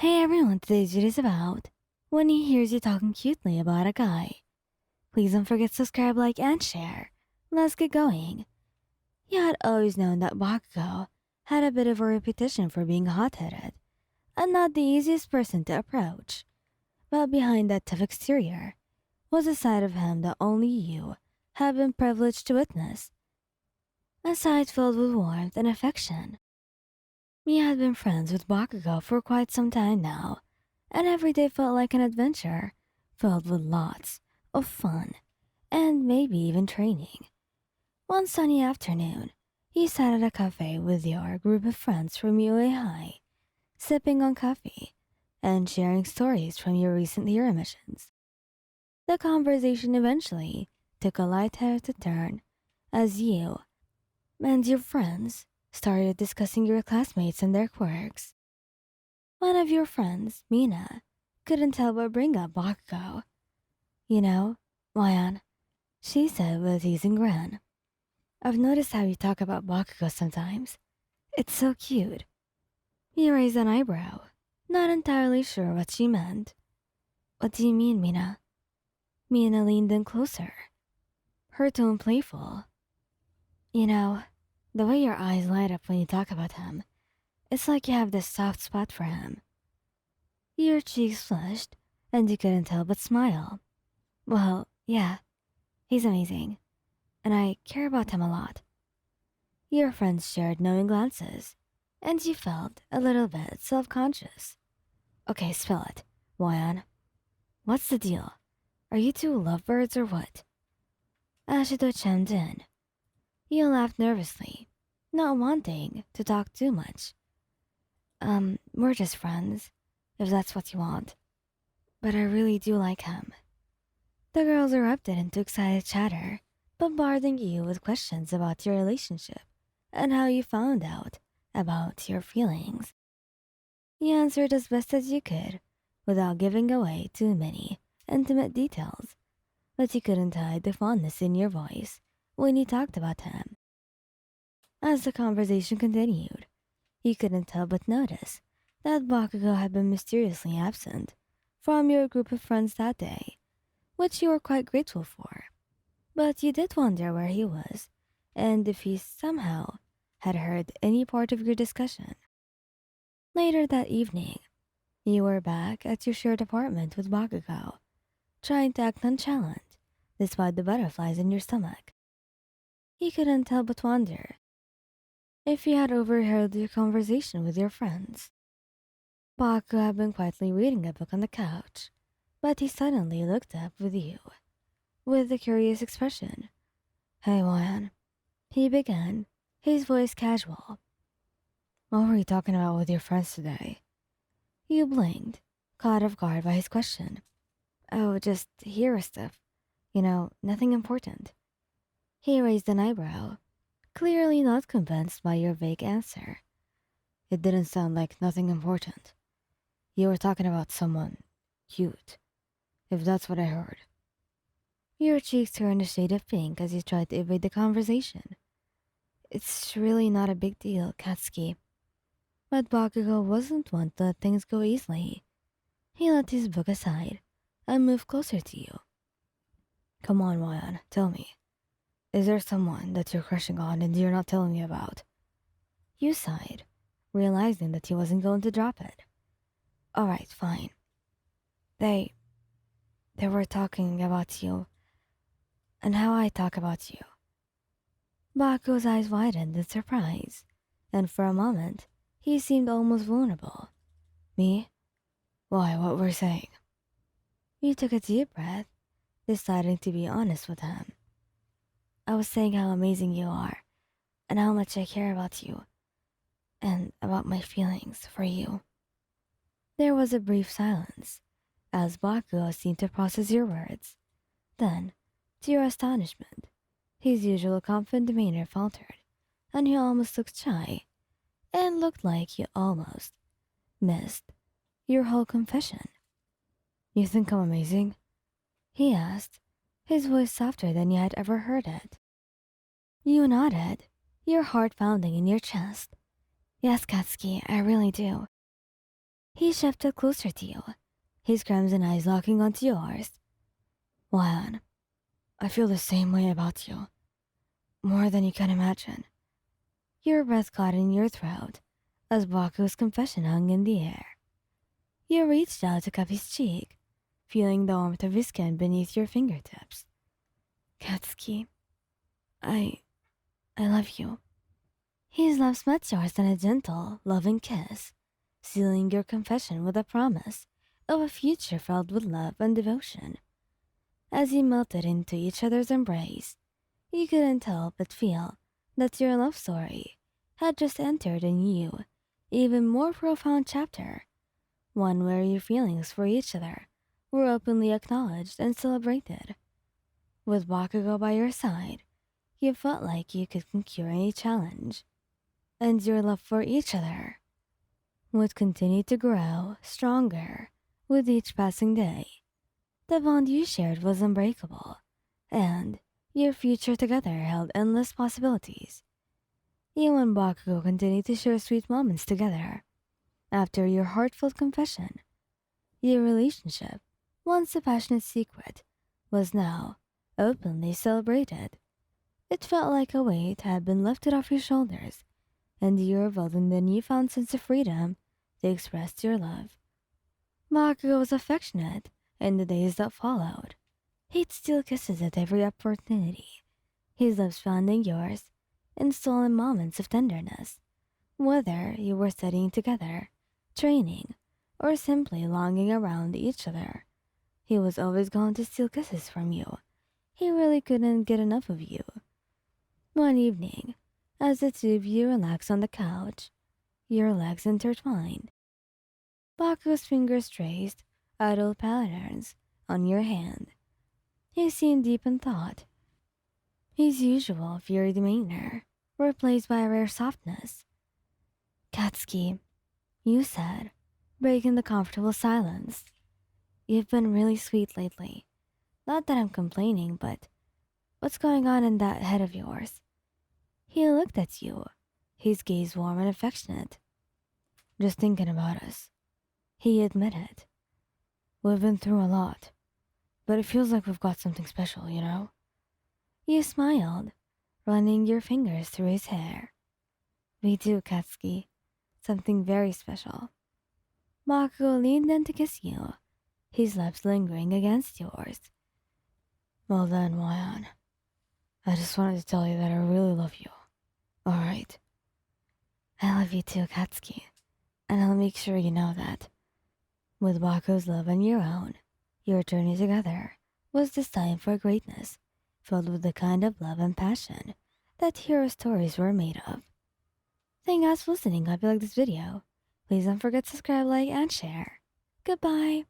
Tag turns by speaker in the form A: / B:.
A: Hey everyone, today's video is about when he hears you talking cutely about a guy. Please don't forget to subscribe, like, and share. Let's get going. He had always known that Bakugou had a bit of a reputation for being hot-headed and not the easiest person to approach. But behind that tough exterior was a side of him that only you have been privileged to witness. A side filled with warmth and affection. Mia had been friends with Bakugou for quite some time now, and every day felt like an adventure, filled with lots of fun, and maybe even training. One sunny afternoon, he sat at a cafe with your group of friends from UA High, sipping on coffee and sharing stories from your recent year missions. The conversation eventually took a light-hearted turn as you and your friends started discussing your classmates and their quirks. One of your friends, Mina, couldn't help but bring up Bakugo. You know, Mayan, she said with a teasing grin. I've noticed how you talk about Bakugo sometimes. It's so cute. He raised an eyebrow, not entirely sure what she meant. What do you mean, Mina? Mina leaned in closer, her tone playful. You know, the way your eyes light up when you talk about him, it's like you have this soft spot for him. Your cheeks flushed, and you couldn't help but smile. Well, yeah, he's amazing, and I care about him a lot. Your friends shared knowing glances, and you felt a little bit self-conscious. Okay, spill it, Wayan. What's the deal? Are you two lovebirds or what? Ashido chimed in. You laughed nervously, not wanting to talk too much. We're just friends, if that's what you want. But I really do like him. The girls erupted into excited chatter, bombarding you with questions about your relationship and how you found out about your feelings. You answered as best as you could without giving away too many intimate details, but you couldn't hide the fondness in your voice when you talked about him. As the conversation continued, you couldn't help but notice that Bakugo had been mysteriously absent from your group of friends that day, which you were quite grateful for. But you did wonder where he was, and if he somehow had heard any part of your discussion. Later that evening, you were back at your shared apartment with Bakugo, trying to act nonchalant, despite the butterflies in your stomach. He couldn't help but wonder if he had overheard your conversation with your friends. Baku had been quietly reading a book on the couch, but he suddenly looked up with you, with a curious expression. Hey, Juan, he began, his voice casual. What were you talking about with your friends today? You blinked, caught off guard by his question. Oh, just hero stuff. You know, nothing important. He raised an eyebrow, clearly not convinced by your vague answer. It didn't sound like nothing important. You were talking about someone cute, if that's what I heard. Your cheeks turned a shade of pink as you tried to evade the conversation. It's really not a big deal, Katsuki. But Bakugo wasn't one to let things go easily. He let his book aside and moved closer to you. Come on, Ryan, tell me. Is there someone that you're crushing on and you're not telling me about? You sighed, realizing that he wasn't going to drop it. Alright, fine. They were talking about you and how I talk about you. Baku's eyes widened in surprise, and for a moment, he seemed almost vulnerable. Me? Why, what we're saying? You took a deep breath, deciding to be honest with him. I was saying how amazing you are, and how much I care about you, and about my feelings for you. There was a brief silence, as Bakugo seemed to process your words. Then, to your astonishment, his usual confident demeanor faltered, and he almost looked shy, and looked like he almost missed your whole confession. You think I'm amazing? He asked, his voice softer than you had ever heard it. You nodded, your heart pounding in your chest. Yes, Katsuki, I really do. He shifted closer to you, his crimson eyes locking onto yours. Juan, I feel the same way about you. More than you can imagine. Your breath caught in your throat as Baku's confession hung in the air. You reached out to cup his cheek, feeling the warmth of his skin beneath your fingertips. Katsuki, I love you. His lips met yours in a gentle, loving kiss, sealing your confession with a promise of a future filled with love and devotion. As you melted into each other's embrace, you couldn't help but feel that your love story had just entered a new, even more profound chapter, one where your feelings for each other were openly acknowledged and celebrated. With Bakugo by your side, you felt like you could conquer any challenge, and your love for each other would continue to grow stronger with each passing day. The bond you shared was unbreakable, and your future together held endless possibilities. You and Bakugo continued to share sweet moments together. After your heartfelt confession, your relationship, once a passionate secret, was now openly celebrated. It felt like a weight had been lifted off your shoulders, and you reveled in the newfound sense of freedom to express your love. Bakugo was affectionate in the days that followed. He'd steal kisses at every opportunity, his lips fondling yours in stolen moments of tenderness. Whether you were studying together, training, or simply longing around each other, he was always going to steal kisses from you. He really couldn't get enough of you. One evening, as the two of you relaxed on the couch, your legs intertwined, Baku's fingers traced idle patterns on your hand. He seemed deep in thought, his usual fiery demeanor replaced by a rare softness. Katsuki, you said, breaking the comfortable silence. You've been really sweet lately. Not that I'm complaining, but what's going on in that head of yours? He looked at you, his gaze warm and affectionate. Just thinking about us, he admitted. We've been through a lot, but it feels like we've got something special, you know? You smiled, running your fingers through his hair. We do, Katsuki. Something very special. Bakugo leaned in to kiss you, his lips lingering against yours. Well then, Wayan, I just wanted to tell you that I really love you. Alright? I love you too, Katsuki, and I'll make sure you know that. With Bakugo's love and your own, your journey together was destined for greatness, filled with the kind of love and passion that hero stories were made of. Thank you guys for listening. Hope you like this video. Please don't forget to subscribe, like, and share. Goodbye.